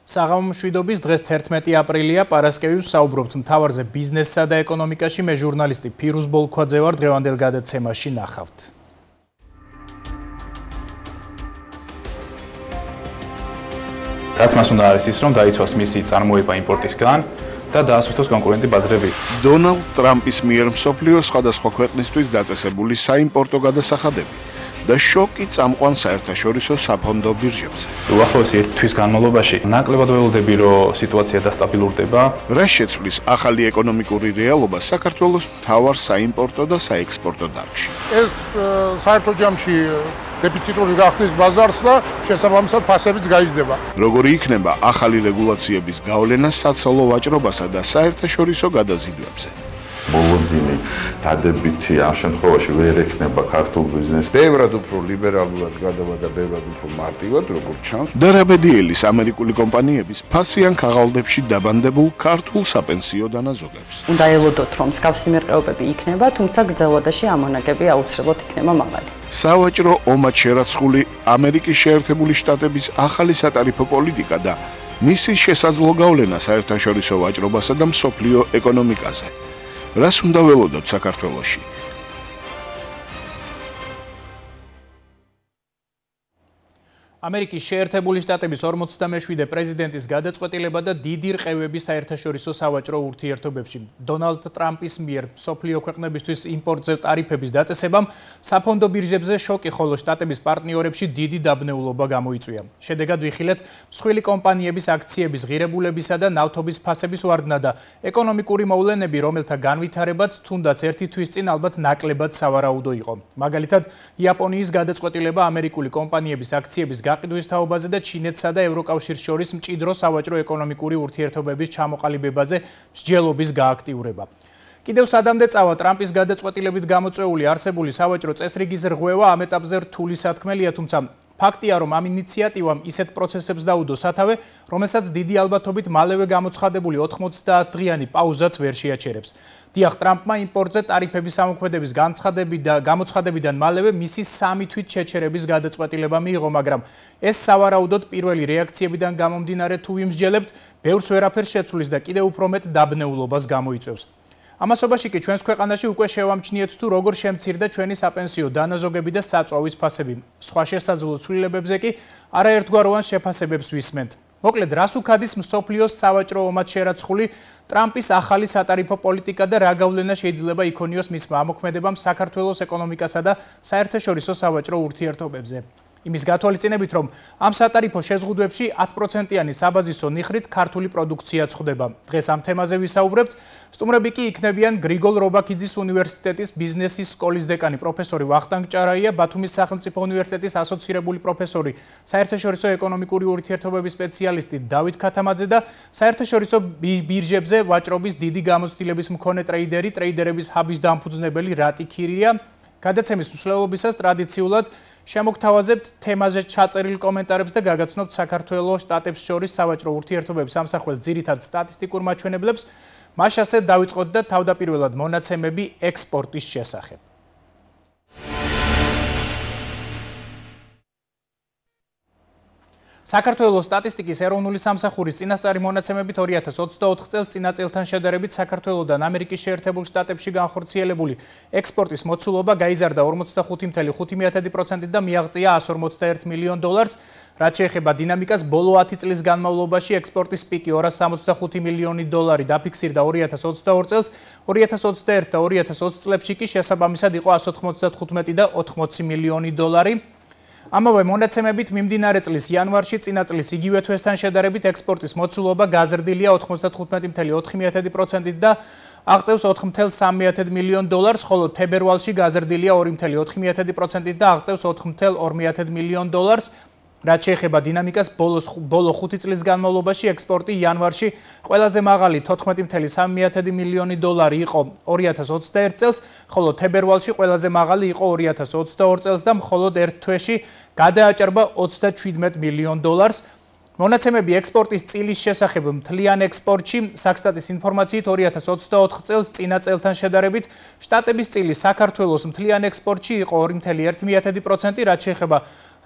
საღამო მშვიდობის დღეს 11 აპრილია, პარასკევი ვსაუბრობთ მთავარზე ბიზნესსა და ეკონომიკაში. მე ჟურნალისტი ფირუზ ბოლქვაძე ვარ, დღევანდელ გადაცემაში ნახავთ. დაცმას უნდა არის ის, რომ დაიცვას მისი წარმოება იმპორტისგან და დაასუსტოს კონკურენტი ბაზრები. დონალდ ტრამპის მიერ მსოფლიოს სხვადასხვა ქვეყნისთვის დაწესებული საიმპორტო გადასახადები და შოკი წამყვან საერთაშორისო საფონდო ბირჟებზე. უახლოესი ერთი თვის განმავლობაში ნაკლებად ველოდები, რომ სიტუაცია დასტაბილურდება. რა შეცვლის ახალი ეკონომიკური რეალობა საქართველოს მთავარ საიმპორტო და საექსპორტო დარგში. ეს საერთო ჯამში დეფიციტური გახდის ბაზარს და შესაბამისად ფასებიც გაიზრდება. როგორი იქნება ახალი რეგულაციების გავლენა საცალო ვაჭრობასა და საერთაშორისო გადაზიდვებზე. მოლოდინი დადებითი ამ შემთხვევაში ვერ ექნება ქართულ ბიზნესს. ბევრად უფრო ლიბერალურად გადავა და ბევრად უფრო მარტივად, როგორც ჩანს. დარაბედიელის ამერიკული კომპანიების ფასიან ქაღალდებში დაბანდებულ ქართულ საპენსიო დანაზოგებს. უნდა ელოდოთ, რომ მსგავსი მერყეობები იქნება, თუმცა გრძელვადაში ამონაგები აუცილებლად იქნება მაღალი. სავაჭრო ომად შერაცხული ამერიკის შეერთებული შტატების ახალი სატარიფო პოლიტიკა და მისი შესაძლო გავლენა საერთაშორისო ვაჭრობასა და მსოფლიო ეკონომიკაზე. რას უნდა ველოდოთ საქართველოში? ამერიკის შეერთებული შტატების 47 პრეზიდენტის გადაწყვეტილება და დიდი რყევები საერთაშორისო სავაჭრო ურთიერთობებში. დონალდ ტრამპის მიერ მსოფლიო ქვეყნებისთვის იმპორტზე ტარიფების დაწესებამ საფონდო ბირჟებზე შოკი, ხოლო შტატების პარტნიორებში დიდი დაბნეულობა გამოიწვია. შედეგად ვიხილეთ მსხვილი კომპანიების აქციების ღირებულებისა და ნავთობის ფასების ვარდნა და ეკონომიკური მოვლენები, რომელთა განვითარებაც თუნდაც ერთი თვის წინ ალბათ ნაკლებად სავარაუდო იყო. მაგალითად, იაპონიის გადაწყვეტილება ამერიკული კომპანიების აქციების გაყიდვის თაობაზე და ჩინეთსა და ევროკავშირს შორის მჭიდრო სავაჭრო-ეკონომიკური ურთიერთობების ჩამოყალიბებაზე მსჯელობის გააქტიურება. კიდევ სადამდე წავა ტრამპის გადაწყვეტილებით გამოწვეული არსებული სავაჭრო წესრიგის რღვევა ამ ეტაპზე რთული სათქმელია, თუმცა ფაქტია, რომ ამ ინიციატივამ ისეთ პროცესებს დაუდო სათავე, რომელსაც დიდი ალბათობით მალევე გამოცხადებული 90 დღიანი პაუზაც ვერ შეაჩერებს. დიახ, ტრამპმა იმპორტზე ტარიფების ამოქმედების გამოცხადებიდან მალევე მისი 3 თვით შეჩერების გადაწყვეტილება მიიღო, მაგრამ ეს სავარაუდოდ პირველი რეაქციებიდან გამომდინარე თუ ვიმსჯელებთ, ბევრს ვერაფერს შეცვლის და კიდევ უფრო მეტ დაბნეულობას გამოიწვევს. ამასობაში კი ჩვენს ქვეყანაში უკვე შევამჩნიეთ თუ როგორ შემცირდა ჩვენი საპენსიო დანაზოგები და საწვავის ფასები. სხვა შესაძლო ცვლილებებზე კი არაერთგვაროვან შეფასებებს ვისმენთ. მოკლედ, რას უქადის მსოფლიოს სავაჭრო ომად შერაცხული ტრამპის ახალი სატარიფო პოლიტიკა და რა გავლენა შეიძლება იქონიოს მისმა ამოქმედებამ საქართველოს ეკონომიკასა და საერთაშორისო სავაჭრო ურთიერთობებზე. იმის გათვალისწინებით, რომ ამ სატარიფო შეზღუდვებში 10%-იანი საბაზისო ნიხრით ქართული პროდუქცია წხვდება. დღეს ამ თემაზე ვისაუბრებთ. სტუმრები კი იქნებიან გრიგოლ რობაქიძის უნივერსიტეტის ბიზნესის სკოლის დეკანი პროფესორი ვახტანგ ჭარაია, ბათუმის სახელმწიფო უნივერსიტეტის ასოცირებული პროფესორი, საერთაშორისო ეკონომიკური ურთიერთობების სპეციალისტი დავით ქათამაძე და საერთაშორისო ბირჟებზე ვაჭრობის დიდი გამოცდილების მქონე ტრეიდერების ჰაბის დამფუძნებელი რატი ქირია. გადაცემის მსვლელობისას ტრადიციულად შემოგთავაზებთ თემაზე ჩაწერილ კომენტარებს და გაგაცნობთ საქართველოს შტატებს შორის სავაჭრო ურთიერთობების ამსახველ ძირითად სტატისტიკურ მაჩვენებლებს. მას ასე დავიწყოთ და თავდაპირველად მონაცემები ექსპორტის შესახებ. საქართველოს სტატისტიკის ეროვნული სამსახურის წინასწარი მონაცემებით 2024 წელს წინა წელთან შედარებით საქართველოდან ამერიკის შეერთებულ შტატებში განხორციელებული ექსპორტის მოცულობა გაიზარდა 45.5% და მიაღწია 141 მილიონ დოლარს. რაც შეეხება დინამიკას, ბოლო 10 წლის განმავლობაში ექსპორტის პიკი 265 მილიონი დოლარი დაფიქსირდა 2022 წელს, 2021 და 2020 წლებში კი შესაბამისად იყო 195 და 80 მილიონი დოლარი. ამავე მონაცემებით მიმდინარე წლის იანვარში წინა წლის იგივე თვესთან შედარებით ექსპორტის მოცულობა გაზრდილია 95.4% და აღწევს 4.3 მილიონ დოლარს, ხოლო თებერვალში გაზრდილია 2.4% და აღწევს 4.2 მილიონ დოლარს. რაც შეეხება დინამიკას, ბოლო 5 წლის განმავლობაში ექსპორტი იანვარში ყველაზე მაღალი 14.3 მილიონი დოლარი იყო 2021 წელს, ხოლო თებერვალში ყველაზე მაღალი იყო 2022 წელს და მხოლოდ ერთ თვეში გადააჭარბა 37 მილიონ დოლარს. მონაცემები ექსპორტის წილის შესახებ მთლიან ექსპორტში საქსტატის ინფორმაციით 2024 წელს წინა წელთან შედარებით შტატების წილი საქართველოს მთლიან ექსპორტში იყო 2.1%,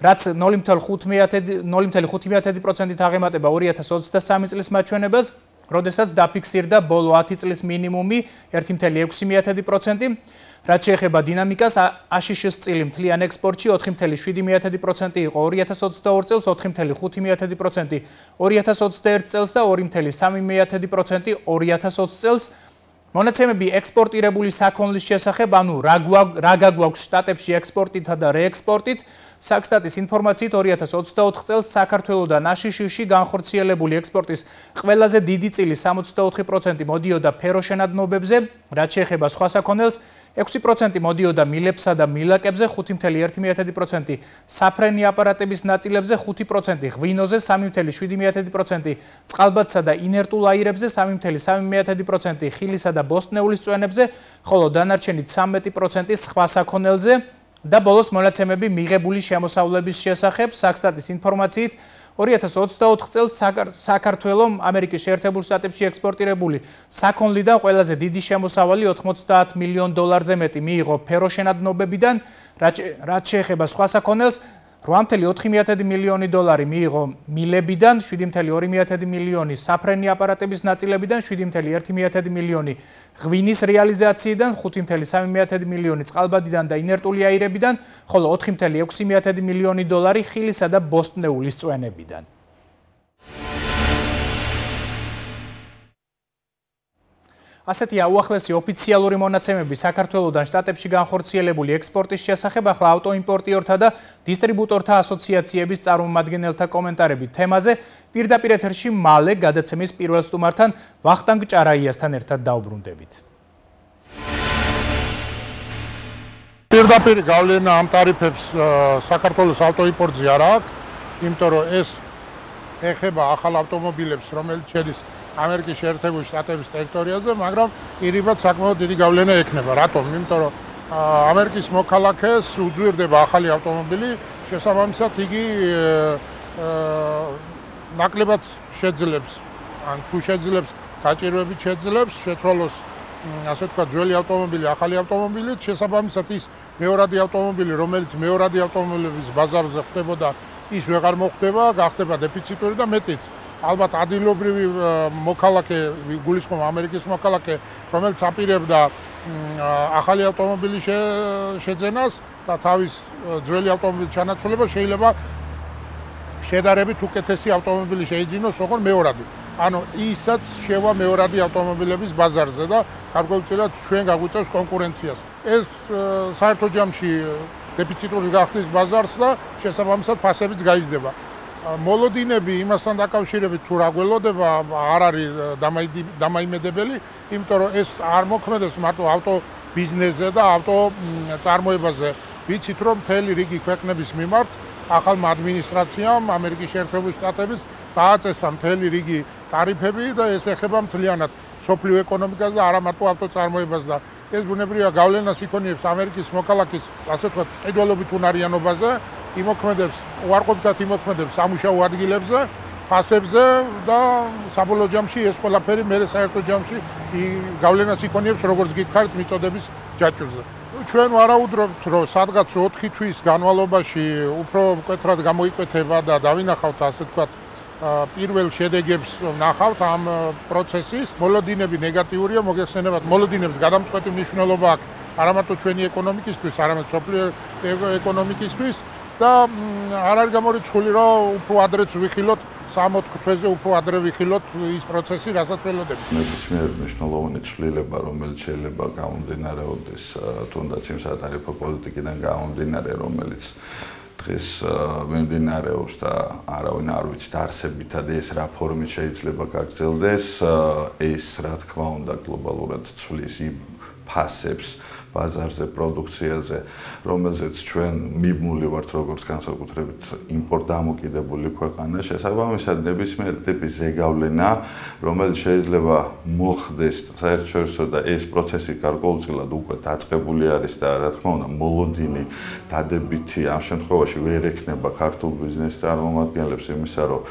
რაც 0.5%-ით აღემატება 2023 წლის მაჩვენებელს, როდესაც დაფიქსირდა ბოლო 10 წლის მინიმუმი 1.6%. რაც შეეხება დინამიკას, აშშ-ის წილი მთლიან ექსპორტში 4.7% იყო 2022 წელს, 4.5% 2021 წელს და 2.3% 2020 წელს. მონაცემები ექსპორტირებული საქონლის შესახებ, ანუ რა გაგვაქვს შტატებში ექსპორტითა და რეექსპორტით, საქსტატის ინფორმაციით 2024 წელს საქართველოდან აშშ-ში განხორციელებული ექსპორტის ყველაზე დიდი წილი 64% მოდიოდა ფეროშენადნობებზე, რაც შეეხება სხვა საქონელს, 6% მოდიოდა მილებსა და მილაკებზე, 5.1%, საფრენი აპარატების ნაწილებზე, 5% ღვინოზე, 3.7%, წყალბადსა და ინერტულ აირებზე, 3.3%, ხილისა და ბოსტნეულის წვენებზე, ხოლო დანარჩენი 13% სხვა საქონელზე და ბოლოს მონაცემები მიღებული შემოსავლების შესახებ საქსტატის ინფორმაციით 2024 წელს საქართველოს ამერიკის შეერთებულ შტატებში ექსპორტირებული საქონლიდან ყველაზე დიდი შემოსავალი $90 მილიონ მეტი მიიღო ფეროშენადნობებიდან, რაც შეეხება სხვა საქონელს 8.4 მილიონი დოლარი მიიღო მილებიდან, 7.2 მილიონი საფრენი აპარატების ნაწილებიდან, 7.1 მილიონი ღვინის რეალიზაციიდან, 5.3 მილიონი წყალბადიდან და ინერტული აირებიდან, ხოლო 4.6 მილიონი დოლარი ხილისა და ბოსტნეულის წვენებიდან. ასეთია უახლესი ოფიციალური მონაცემები საქართველოდან შტატებში განხორციელებული ექსპორტის შესახებ, ახლა ავტოიმპორტიორთა და დისტრიბუტორთა ასოციაციების წარმომადგენელთა კომენტარები თემაზე პირდაპირ ეთერში მალე გადაცემის პირველ სტუმართან ვახტანგ ჭარაიასთან ერთად დავბრუნდებით. პირდაპირ გავლენა ამ ტარიფებს საქართველოს ავტოიმპორტზე არ აქვს, იმიტომ რომ ეს ეხება ახალ ავტომობილებს, რომელიც შედის ამერიკის შეერთებული შტატების ტერიტორიაზე, მაგრამ ირიბად საკმაოდ დიდი გავლენა ექნება. რატომ? იმიტომ რომ ამერიკის მოქალაქეს უძვირდება ახალი ავტომობილი, შესაბამისად იგი ნაკლებად შეძლებს, ან თუ შეძლებს, დაჭირვებით შეძლებს, შეცვალოს ასე ვთქვათ, ძველი ავტომობილი ახალი ავტომობილით, შესაბამისად ის მეორადი ავტომობილი, რომელიც მეორადი ავტომობილების ბაზარზე ხდებოდა, ის ვეღარ მოხდება, გახდება დეფიციტური და მეტიც. ალბათ ადგილობრივი მოქალაქე, გულისხმობ ამერიკის მოქალაქე, რომელიც აპირებდა ახალი ავტომობილის შეძენას და თავის ძველი ავტომობილის ჩანაცვლებას, შეიძლება შედარებით უკეთესი ავტომობილი შეიძინოს, ოღონდ მეორადი. ანუ ისაც შევა მეორადი ავტომობილების ბაზარზე და გარკვეულწილად ჩვენ გაგვიწევს კონკურენციას. ეს საერთო ჯამში დეფიციტური გახდის ბაზარს და შესაბამისად ფასებიც გაიზრდება. მოლოდინები იმასთან დაკავშირებით თუ რა გველოდება არ არის დამაიმედებელი, იმიტომ რომ ეს არ მოქმედებს მარტო ავტო ბიზნესზე და ავტო წარმოებაზე. ვიცით რომ მთელი რიგი ქვეყნების მიმართ ახალმა ადმინისტრაციამ ამერიკის შეერთებული შტატების დააწესა მთელი რიგი ტარიფები და ეს ეხება მთლიანად სოფლიო ეკონომიკას და არა მარტო ავტოწარმოებას და ეს ბუნებრივია გავლენას იქონიებს ამერიკის მოქალაქის, ასე ვთქვათ, ყიდველობით უნარიანობაზე, იმოქმედებს, უარყოფითად იმოქმედებს სამუშაო ადგილებზე, ფასებზე და საბოლოო ჯამში ეს ყველაფერი მერე საერთო ჯამში გავლენას იქონიებს, როგორც გითხარით, მიწოდების ჯაჭვზე. ჩვენ ვარაუდობთ, რომ სადღაც 4 თვის განმავლობაში უფრო მკვეთრად გამოიკვეთება და დავინახავთ, ასე ვთქვათ, პირველ შედეგებს ნახავთ ამ პროცესის. მოლოდინები ნეგატიურია, მოგეხსენებათ, მოლოდინებს გადამწყვეტი მნიშვნელობა აქვს არა მარტო ჩვენი ეკონომიკისთვის, არამედ სოფლიო ეკონომიკისთვის და არ არის გამორიცხული, რომ უფრო ადრეც ვიხილოთ 3-4 თვეზე უფრო ადრე ვიხილოთ ის პროცესი, რასაც ველოდებით. ნებისმიერ მნიშვნელოვანი ცვლილება, რომელიც შეიძლება გამომდინარეობდეს თუნდაც იმ სატარიფო პოლიტიკიდან გამომდინარე, რომელიც დღეს მიმდინარეობს და არავინ არ ვიცი დაარსებითად ეს რა ფორმით შეიძლება გაგრძელდეს, ეს რა თქმა უნდა გლობალურად ცვლის იმ ფასებს ბაზარზე, პროდუქციაზე, რომელზეც ჩვენ მიბმული ვართ როგორც განსაკუთრებით იმპორტ დამოკიდებული ქვეყანა, შესაბამისად ნებისმიერ ტიპის ზეგავლენა, რომელიც შეიძლება მოხდეს საერთაშორისო და ეს პროცესი გარკვეულწილად უკვე დაწყებული არის და რა თქმა უნდა მოლოდინი დადებითი ამ შემთხვევაში ვერ ექნება ქართულ ბიზნეს წარმომადგენლებს იმისა, რომ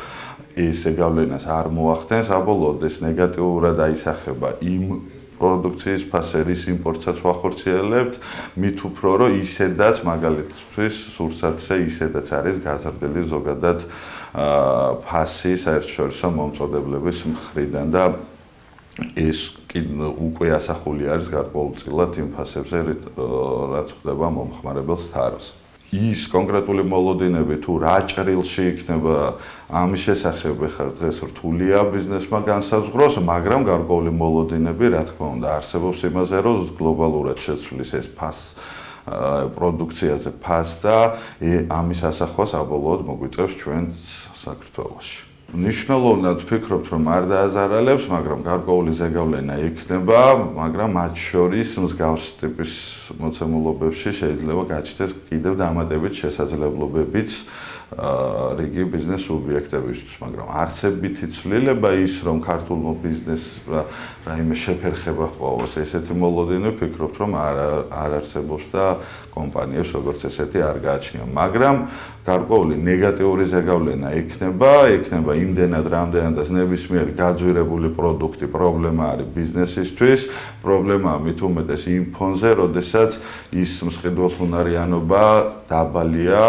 ეს ზეგავლენას არ მოახდენს, საბოლოოდ ეს ნეგატიურად აისახება იმ პროდუქციის ფასერის იმპორტსაც ვახორციელებთ, მით უფრო რომ ისედაც მაგალითისთვის სურსათზე ისედაც არის გაზრდილი ზოგადად ფასი საერთაშორისო მომწოდებლების მხრიდან და ეს უკვე ასახული არის გარკვეულწილად იმ ფასებზე, რაც ხდება მომხმარებელს თაროს. ის კონკრეტული მოლოდინები თუ რა ჭრილში იქნება ამის შესახებ ხარ დღეს რთულია ბიზნესმა განსაზღვროს, მაგრამ გარკვეული მოლოდინები, რა თქმა უნდა, არსებობს იმაზე, რომ გლობალურად შეცვლის ეს პროდუქციაზე ფას და ამის ასახვა საბოლოოდ მოგვიწევს ჩვენ საქართველოში. ნიშნულოვნად ვფიქრობთ, რომ არ დააზარალებს, მაგრამ გარკვეული ზეგავლენა იქნება, მაგრამ მათ შორის მსგავს ტიპის მოცემულობებში შეიძლება გაჩნდეს კიდევ დამატებით შესაძლებლობებიც რიგი ბიზნეს სუბიექტებისთვის, მაგრამ არსებითი ცვლილება ის, რომ ქართულმა ბიზნესმა რაიმე შეფერხება ჰპოვოს ესეთი მოლოდინი, ვფიქრობთ, რომ არ არსებობს და კომპანიებს როგორც ესეთი არ გააჩნია, მაგრამ გარკვეული ნეგატიური ზეგავლენა იქნება იმდენად, რამდენადაც ნებისმიერი გაძვირებული პროდუქტი პრობლემა არის ბიზნესისთვის, პრობლემაა მით უმეტეს იმ ფონზე, როდესაც ის მსყიდველთუნარიანობა დაბალია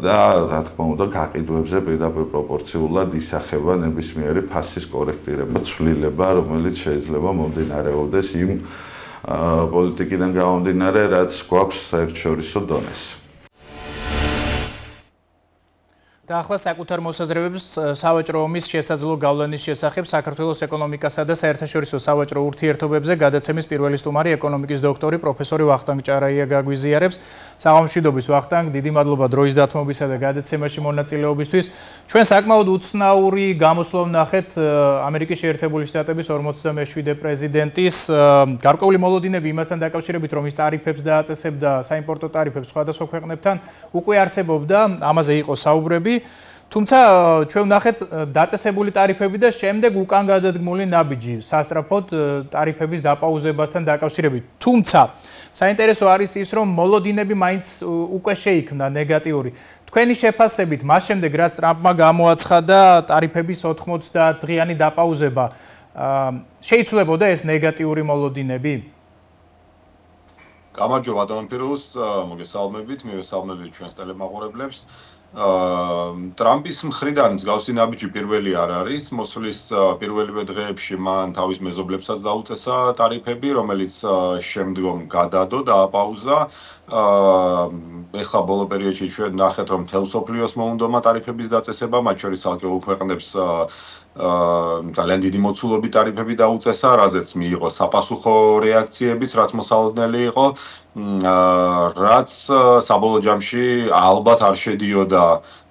და რა თქმა უნდა გაყიდვებზე პირდაპირ პროპორციულად ისახება ნებისმიერი ფასის კორექტირება, ცვლილება, რომელიც შეიძლება მომდინარეობდეს იმ პოლიტიკიდან გამომდინარე, რაც გვაქვს საერთაშორისო დონეზე. და ახლა საკუთარ მოსაზრებებს სავაჭრო ომის შესაძლო გავლენის შესახებ საქართველოს ეკონომიკასა და საერთაშორისო სავაჭრო ურთიერთობებზე გადაცემის პირველი სტუმარი ეკონომიკის დოქტორი პროფესორი ვახტანგ ჭარაია გაგვიზიარებს. საღამომშვიდობის ვახტანგ, დიდი მადლობა დროის დათმობისა და გადაცემაში მონაწილეობისთვის. ჩვენ საკმაოდ უცნაური გამოსვლა ვნახეთ ამერიკის შეერთებული შტატების 47 პრეზიდენტის გარკვეული მოლოდინები იმასთან დაკავშირებით, რომ ის ტარიფებს დააწესებდა, საიმპორტო ტარიფებს სხვადასხვა ქვეყნებთან უკვე არსებობდა, ამაზე იყო საუბრები. თუმცა ჩვენ ვნახეთ დაწესებული ტარიფები და შემდეგ უკან გადადგმული ნაბიჯი სასწრაფოდ ტარიფების დაპაუზებასთან დაკავშირებით. თუმცა საინტერესო არის ის, რომ მოლოდინები მაინც უკვე შეიქმნა ნეგატიური. თქვენი შეფასებით, მას შემდეგ რაც ტრამპმა გამოაცხადა ტარიფების 90 დღიანი დაპაუზება, შეიცვლებოდა ეს ნეგატიური მოლოდინები? გამარჯობა ბატონ პირუს, მოგესალმებით, მივესალმებით ჩვენს ტელემაყურებლებს. ტრამპის მხრიდან მსგავსი ნაბიჯი პირველი არ არის. მოსვლის პირველივე დღეებში მან თავის მეზობლებსაც დაუწესა ტარიფები, რომელიც შემდგომ გადადო და აპაუზა. ეხლა ბოლო პერიოდში ჩვენ ნახეთ, რომ მთელ მსოფლიოს მოუნდომა ტარიფების დაწესება, მათ შორის ალკეულ ქვეყნებს ძალიან დიდი მოცულობით ტარიფები დაუწესა, რაზეც მიიღო საპასუხო რეაქციებიც, რაც მოსალოდნელი იყო. რაც საბოლოო ჯამში ალბათ არ შედიოდა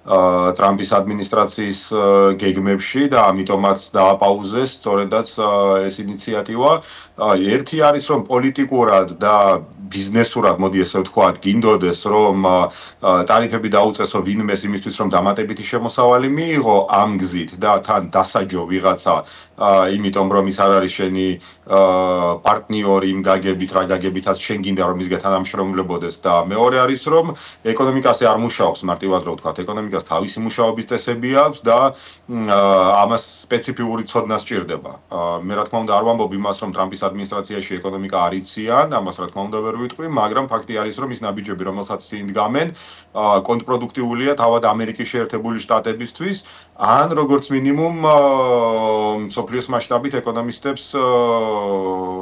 ტრამპის ადმინისტრაციის გეგმებში და ამიტომაც დააპაუზეს სწორედაც ეს ინიციატივა. ერთი არის რომ პოლიტიკურად და ბიზნესურად, მოდი ესე ვთქვათ, გინდოდეს რომ ტარიფები დაუწესო ვინმეს იმისთვის რომ დამატებითი შემოსავალი მიიღო ამ გზით და თან დასაჯო ვიღაცა იმიტომ რომ ის არ არის შენი პარტნიორი იმ გაგებით რა გაგებითაც შენ გინდა რომ ის გეთანამშრომლებოდეს და მეორე არის რომ ეკონომიკაზე არ მუშაობს მარტივად რო ვთქვათ ეკონომიკას თავისი მუშაობის წესები აქვს და ამას სპეციფიკური ცოდნა სჭირდება. მე რა თქმა უნდა არ ვამბობ იმას რომ ტრამპის ადმინისტრაციაში ეკონომიკა არ იციან, ამას რა თქმა უნდა ვერ ვიტყვი, მაგრამ ფაქტი არის რომ ის ნაბიჯები რომელსაც წინდგამენ კონტრპროდუქტიულია თავად ამერიკის შეერთებული შტატებისთვის ან როგორც მინიმუმ მსოფლიოს მასშტაბით ეკონომისტებს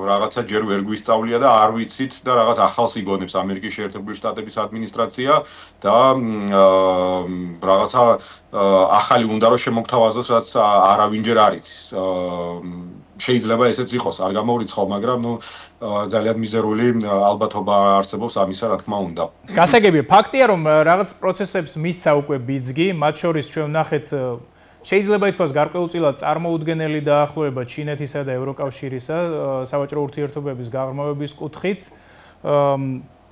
რაღაცა ჯერ ვერ გვისწავლია და არ ვიცით და რაღაც ახალს იგონებს ამერიკის შეერთებული შტატების ადმინისტრაცია და რაღაცა ახალი უნდა რომ შემოგთავაზოს რაც არავინჯერ არ იცის. შეიძლება ესეც იყოს, არ გამოვრიცხავ, მაგრამ ძალიან მიზერული ალბათობა არსებობს ამისა, რა თქმა უნდა. გასაგებია, ფაქტია რომ რაღაც პროცესებს მისცა უკვე ბიძგი, მათ შორის ჩვენ ვნახეთ შეიძლება ითქვას გარკვეულწილად წარმოუდგენელი დაახლოება ჩინეთისა და ევროკავშირისა სავაჭრო ურთიერთობების გაღრმავების კუთხით.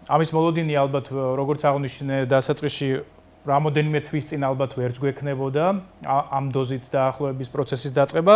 ამის მოლოდინი ალბათ როგორც აღნიშნე დასაწყისში რამოდენიმე თვის წინ ალბათ ვერც გვექნებოდა ამ დოზით დაახლოების პროცესის დაწყება.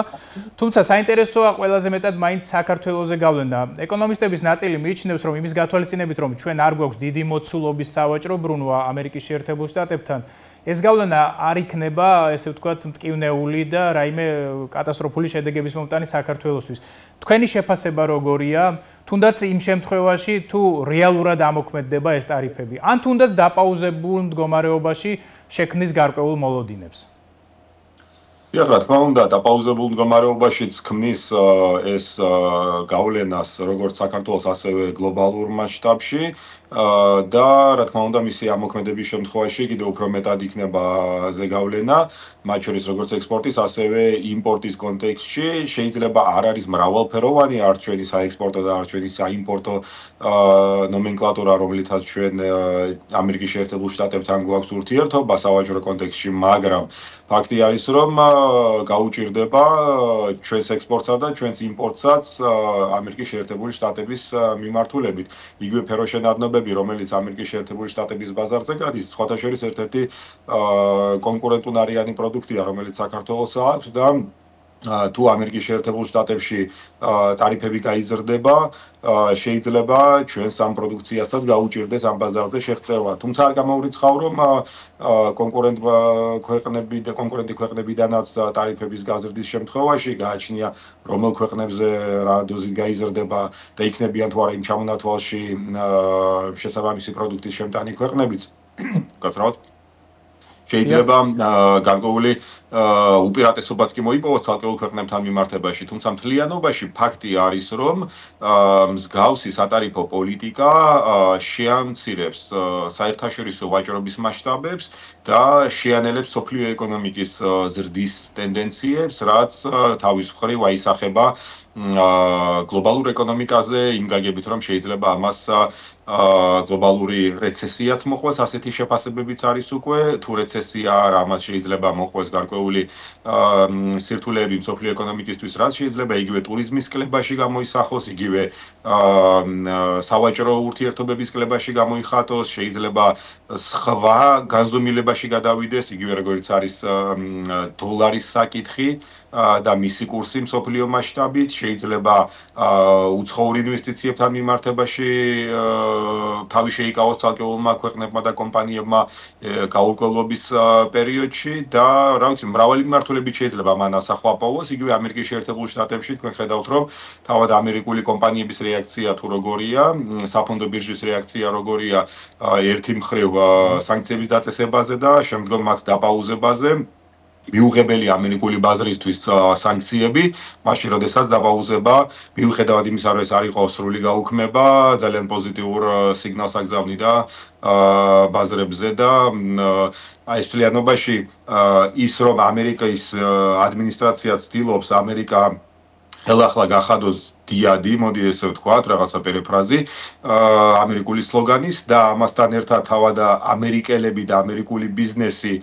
თუმცა საინტერესოა ყველაზე მეტად მაინც საქართველოზე გავლენა. ეკონომისტების ნაწილი მიიჩნევს, რომ იმის გათვალისწინებით, რომ ჩვენ არ გვაქვს დიდი მოცულობის სავაჭრო ბრუნვა ამერიკის შეერთებულ შტატებთან, ეს გავლენა არ იქნება, ესე ვთქვათ, მტკივნეული და რაიმე კატასტროფული შედეგების მომტანი საქართველოსთვის. თქვენი შეფასება როგორია? თუნდაც იმ შემთხვევაში, თუ რეალურად ამოქმედდება ეს ტარიფები, ან თუნდაც დაპაუზებულ მდგომარეობაში შექმნის გარკვეულ მოლოდინებს. რა თქმა უნდა, დაპაუზებულ მდგომარეობაშიც ქმნის ეს გავლენას როგორც საქართველოს, ასევე გლობალურ მასშტაბში და რა თქმა უნდა, მისი ამოქმედების შემთხვევაში კიდევ უფრო მეტად იქნება ზეგავლენა, მათ შორის როგორც ექსპორტის, ასევე იმპორტის კონტექსტში. შეიძლება არ არის მრავალფეროვანი არც ჩვენი საექსპორტო და არც ჩვენი საიმპორტო ნომენკლატურა, რომლითაც ჩვენ ამერიკის შეერთებულ შტატებთან გვაქვს ურთიერთობა სავაჭრო კონტექსტში, მაგრამ ფაქტი არის, რომ გაუჭირდება ჩვენს ექსპორტსა და ჩვენს იმპორტსაც ამერიკის შეერთებული შტატების მიმართულებით. იგივე ფეროშენადნობები, რომელიც ამერიკის შეერთებული შტატების ბაზარზე გადის, სხვათა შორის ერთ-ერთი კონკურენტუნარიანი პროდუქტია, რომელიც საქართველოს აქვს და თუ ამერიკის შეერთებულ შტატებში ტარიფები გაიზრდება, შეიძლება ჩვენს ამ პროდუქციასაც გაუჭირდეს ამ ბაზარზე შეღწევა. თუმცა არ გამოურიცხავ, რომ კონკურენტი ქვეყნებიდანაც ტარიფების გაზრდის შემთხვევაში გააჩნია, რომელ ქვეყნებზე რა დოზით გაიზრდება და იქნებიან თუ არა იმ ჩამონათვალში შესაბამისი პროდუქტის შემტანი ქვეყნებიც. გაცრავთ. შეიძლება გარკვეული უპირატესობაც კი მოიპოვოს ცალკეულ ქვეყნებთან მიმართებაში, თუმცა მთლიანობაში ფაქტი არის, რომ მსგავსი სატარიფო პოლიტიკა შეამცირებს საერთაშორისო ვაჭრობის მასშტაბებს და შეანელებს სოფლიო ეკონომიკის ზრდის ტენდენციებს, რაც თავის მხრივ აისახება გლობალურ ეკონომიკაზე იმ გაგებით, რომ შეიძლება ამას გლობალური რეცესიაც მოყვეს, ასეთი შეფასებებიც არის უკვე, თუ რეცესია არა, ამას შეიძლება მოყვეს გარკვეული სირთულეები მსოფლიო ეკონომიკისთვის, რაც შეიძლება იგივე ტურიზმის კლებაში გამოისახოს, იგივე სავაჭრო ურთიერთობების კლებაში გამოიხატოს, შეიძლება სხვა განზომილებაში გადავიდეს, იგივე როგორც არის დოლარის საკითხი და მისი კურსი მსოფლიო მასშტაბით, შეიძლება უცხოურ ინვესტიციებთან მიმართებაში თავი შეიკავოს ცალკეულმა ქვეყნებმა და კომპანიებმა გაურკვევლობის პერიოდში და რა ვიცი, მრავალი მიმართულებით შეიძლება მან ასახვა პოვოს, იგივე ამერიკის შეერთებულ შტატებში თქვენ ხედავთ, რომ თავად ამერიკული კომპანიების რეაქცია თუ როგორია, საფონდო ბირჟის რეაქცია როგორია ერთი მხრივ სანქციების დაწესებაზე და შემდგომ მათ დაპაუზებაზე. მიუღებელი ამერიკული ბაზრისთვის სანქციები, მაშინ როდესაც დაპაუზება, მიუხედავად იმისა, რომ ეს არ იყო სრული გაუქმება, ძალიან პოზიტიურ სიგნალს აგზავნიდა ბაზრებზე და ეს მთლიანობაში ის რომ ამერიკის ადმინისტრაცია ცდილობს ამერიკა ხელახლა გახადოს დიადი, მოდი ესე ვთქვათ, რაღაცა პერიფრაზი ამერიკული სლოგანის და ამასთან ერთად თავად ამერიკელები და ამერიკული ბიზნესი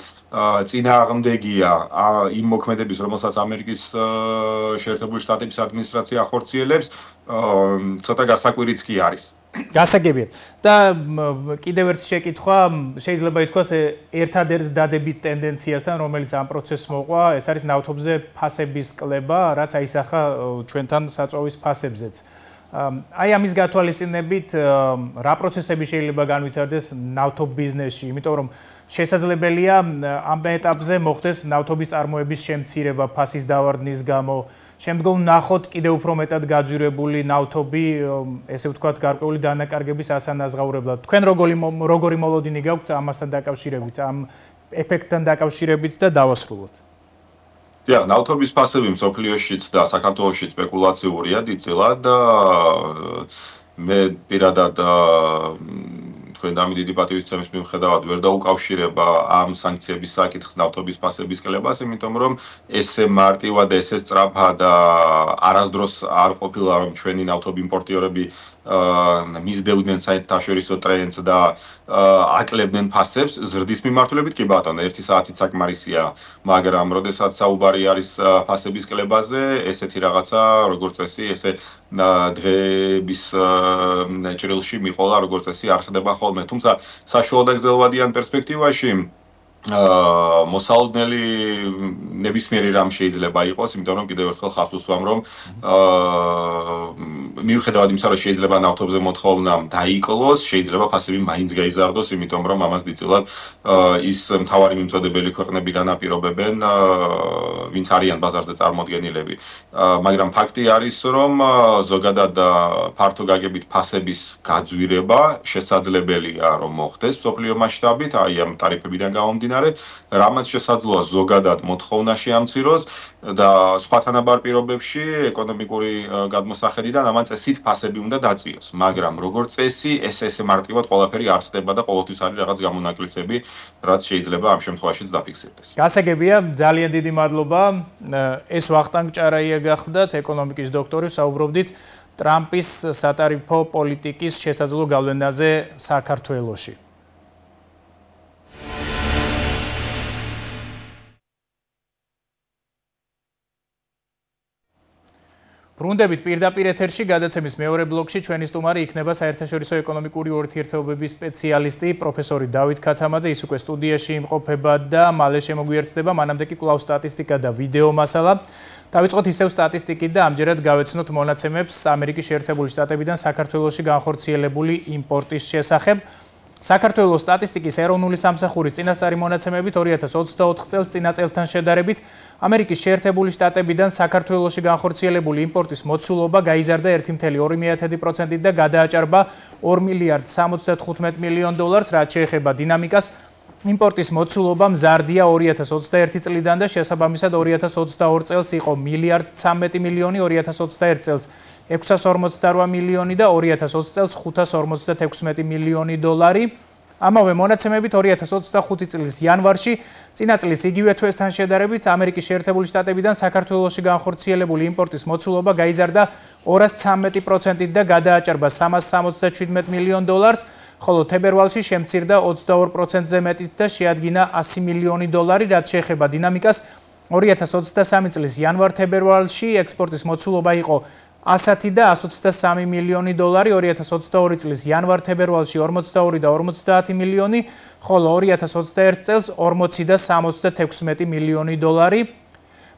წინააღმდეგია იმ მოქმედების, რომელსაც ამერიკის შეერთებული შტატების ადმინისტრაცია ახორციელებს, ცოტა გასაკვირიც კი არის. გასაგებია. და კიდევ ერთი შეკითხვა, შეიძლება ითქვას ერთადერთ დადებით ტენდენციასთან, რომელიც ამ პროცესს მოყვა, ეს არის ნავთობზე ფასების კლება, რაც აისახა ჩვენთან საწვავის ფასებზეც. აი ამის გათვალისწინებით, რა პროცესები შეიძლება განვითარდეს ნავთობ ბიზნესში, იმიტომ რომ შესაძლებელია ამ ეტაპზე მოხდეს ნავთობის წარმოების შემცირება ფასის დავარდნის გამო. შემდგომ ნახოთ კიდევ უფრო მეტად გაძვირებული ნავთობი, ესე ვთქვათ, გარკვეული დანაკარგების ასანაზღაურებლად. თქვენ როგორი მოლოდინი გაქვთ ამასთან დაკავშირებით, ამ ეფექტთან დაკავშირებით და დავასრულოთ. დიახ, ნავთობის ფასები მსოფლიოშიც და საქართველოშიც სპეკულაციურია დიდწილად და მე პირადად თქვენ დამი დიდი პატივისცემის მიუხედავად ვერ დაუკავშირება ამ სანქციების საკითხს ნავთობის ფასების კლებას, იმიტომ რომ ესე მარტივად და ესე სწრაფად არასდროს არ ყოფილა რომ ჩვენი ნავთობ იმპორტიორები მისდევდნენ საერთაშორისო ტრენდს და აკლებდნენ ფასებს ზრდის მიმართულებით კი ბატონო, 1 საათით საკმარისია, მაგრამ როდესაც საუბარი არის ფასების კლებაზე, ესეთი რაღაცა როგორც წესი, ესე დღეების ჭრილში მიყოლა როგორც წესი არ ხდება ხოლმე. თუმცა საშუალო და გრძელვადიან პერსპექტივაში მოსალოდნელი ნებისმიერი რამ შეიძლება იყოს, იმიტომ რომ კიდევ ერთხელ ხაზს უსვამ, რომ მიუხედავად იმისა, რომ შეიძლება ნავთობზე მოთხოვნა დაიკლოს, შეიძლება ფასები მაინც გაიზარდოს, იმიტომ რომ ამას დიდწილად ის მთავარი მიმწოდებელი ქვეყნები განაპირობებენ, ვინც არიან ბაზარზე წარმოდგენილები. მაგრამ ფაქტი არის, რომ ზოგადად ფართო გაგებით ფასების გაძვირება შესაძლებელია, რომ მოხდეს მსოფლიო მასშტაბით, აი ამ ტარიფებიდან გამომდინარე, რამაც შესაძლოა ზოგადად მოთხოვნა შეამციროს და სხვა თანაბარ პირობებში ეკონომიკური გადმოსახედიდან ამან წესით ფასები უნდა დაწიოს, მაგრამ როგორც წესი ესე მარტივად ყველაფერი არ ხდება და ყოველთვის არის რაღაც გამონაკლისები, რაც შეიძლება ამ შემთხვევაშიც დაფიქსირდეს. გასაგებია, ძალიან დიდი მადლობა. ეს ვახტანგ ჭარაია გახდათ, ეკონომიკის დოქტორი, საუბრობდით ტრამპის სატარიფო პოლიტიკის შესაძლო გავლენაზე საქართველოში. ბრუნდებით პირდაპირ ეთერში გადაცემის მეორე ბლოკში ჩვენი სტუმარი იქნება საერთაშორისო ეკონომიკური ურთიერთობების სპეციალისტი პროფესორი დავით ქათამაძე. ის უკვე სტუდიაში იმყოფება და მალე შემოგვიერთდება. მანამდე კი კვლავ სტატისტიკა და ვიდეო მასალა. დავიწყოთ ისევ სტატისტიკით და ამჯერად გავეცნოთ მონაცემებს ამერიკის შეერთებული შტატებიდან საქართველოში განხორციელებული იმპორტის შესახებ. საქართველოს სტატისტიკის ეროვნული სამსახურის წინასწარი მონაცემებით 2024 წელს წინა წელთან შედარებით ამერიკის შეერთებული შტატებიდან საქართველოში განხორციელებული იმპორტის მოცულობა გაიზარდა 1.2% და გადააჭარბა 2 მილიარდ 75 მილიონ დოლარს, რაც შეეხება დინამიკას. იმპორტის მოცულობა მზარდია 2021 წლიდან და შესაბამისად 2022 წელს იყო მილიარდ 13 მილიონი, 2021 წელს 648 მილიონი და 2020 წელს 556 მილიონი დოლარი. ამავე მონაცემებით 2025 წლის იანვარში წინა წლის იგივე თვესთან შედარებით ამერიკის შეერთებული შტატებიდან საქართველოში განხორციელებული იმპორტის მოცულობა გაიზარდა 213% და გადააჭარბა 377 მილიონ დოლარს, ხოლო თებერვალში შემცირდა 22%-ზე მეტით და შეადგინა 100 მილიონი დოლარი, რაც შეეხება დინამიკას. 2023 წლის იანვარ-თებერვალში ექსპორტის მოცულობა იყო 100 და 123 მილიონი დოლარი, 2022 წლის იანვარ-თებერვალში 42 და 50 მილიონი, ხოლო 2021 წელს 40 და 76 მილიონი დოლარი.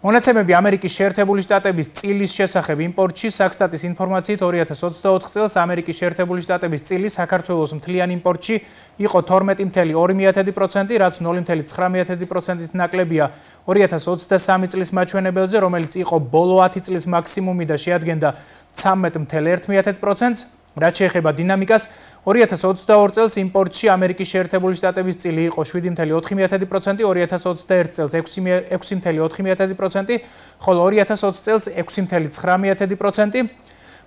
მონაცემები ამერიკის შეერთებული შტატების წილის შესახებ იმპორტში საქსტატის ინფორმაციით 2024 წელს ამერიკის შეერთებული შტატების წილი საქართველოს მთლიან იმპორტში იყო 12.2%, რაც 0.9%-ით ნაკლებია 2023 წლის მაჩვენებელზე, რომელიც იყო ბოლო 10 წლის მაქსიმუმი და შეადგენდა 13.1%-ს. რაც შეეხება დინამიკას, 2022 წელს იმპორტში ამერიკის შეერთებული შტატების წილი იყო 7.4%, 2021 წელს 6.4%, ხოლო 2020 წელს 6.9%.